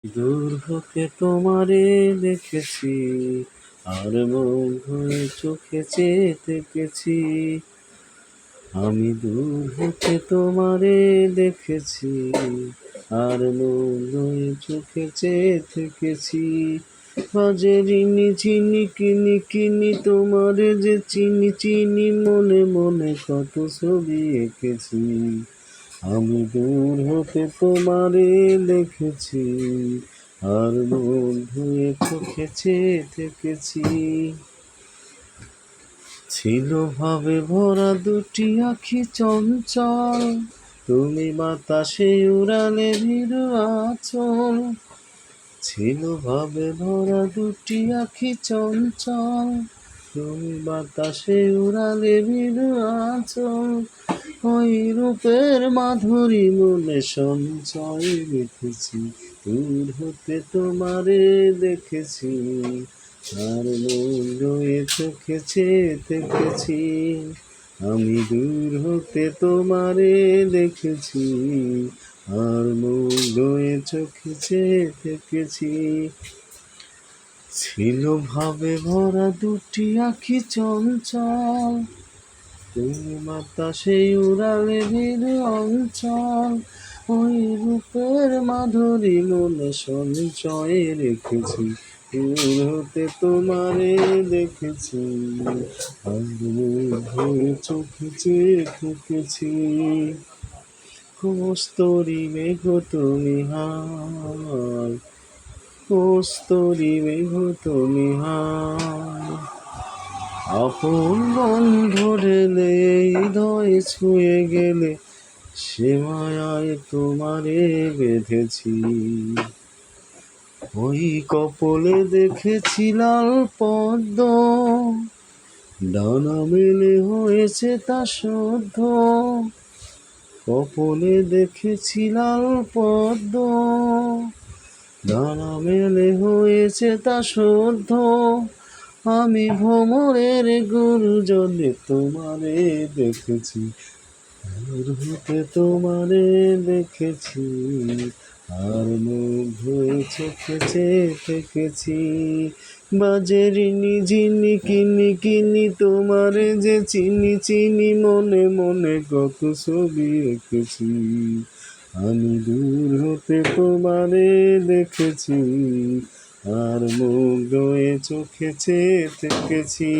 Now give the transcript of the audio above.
দূর হতে তোমারে দেখেছি, আর মুগ্ধ হয়ে চোখে চেয়ে থেকেছি। আমি দূর হতে তোমারে দেখেছি, আর মুগ্ধ হয়ে চোখে চেয়ে থেকেছি। বাজে রিনি চিনি কিনি কিনি তোমারে যে চিনি চিনি, মনে মনে কত ছবি এঁকেছি। আমি দূর হতে তোমারে দেখেছি, আর মন ধুয়ে চোখে চেয়ে থেকেছি। ছিল ভাবে ভরা দুটি আখি চঞ্চল, তুমি বাতাসে উড়ালে ভীরু আঁচল। ছিল ভাবে ভরা দুটি আখি চঞ্চল, তুমি বাতাসে উড়ালে ভীরু আঁচল। ওই রূপের মাধুরী মনে সঞ্চয় রেখেছি। দূর হতে তোমারে দেখেছি, আর মন রয়ে চোখে চেয়ে থেকেছি। আমি দূর হতে তোমারে দেখেছি, আর মন রয়ে চোখে চেয়ে থেকেছি। ছিল ভাবে ভরা দুটি আখি চঞ্চল, তুমি বাতাসে উড়ালে ভীরু অঞ্চল। ওই রূপের মাধুরী মনে সঞ্চয়ে রেখেছি। দূর হতে তোমারে দেখেছি, আর হয়ে চোখে চেয়ে থেকেছি। কস্তরি মেঘ তুমি হায়, কস্তরি মেঘ তুমি হায়। আপন বন্ধু ঢেলে হৃদয় ছুঁয়ে গেলে, সে মায়ায় তোমারে বেঁধেছি। ওই কপলে দেখেছি লাল পদ্ম, ডানা মেলে হয়েছে তা শুদ্ধ। কপলে দেখেছি লাল পদ্ম, ডানা মেলে হয়েছে তা শুদ্ধ। আমি ভ্রমরের গুরুজনে তোমারে দেখেছি, দূর হতে তোমারে দেখেছি, আর মুগ্ধ হয়ে চোখে চেয়ে থেকেছি। বাজে রিনি ঝিনি কিনি কিনি তোমারে যে চিনি চিনি, মনে মনে কত ছবি এঁকেছি। আমি দূর হতে তোমারে দেখেছি, আর মুগ্ধ হয়ে চোখে চেয়ে থেকেছি।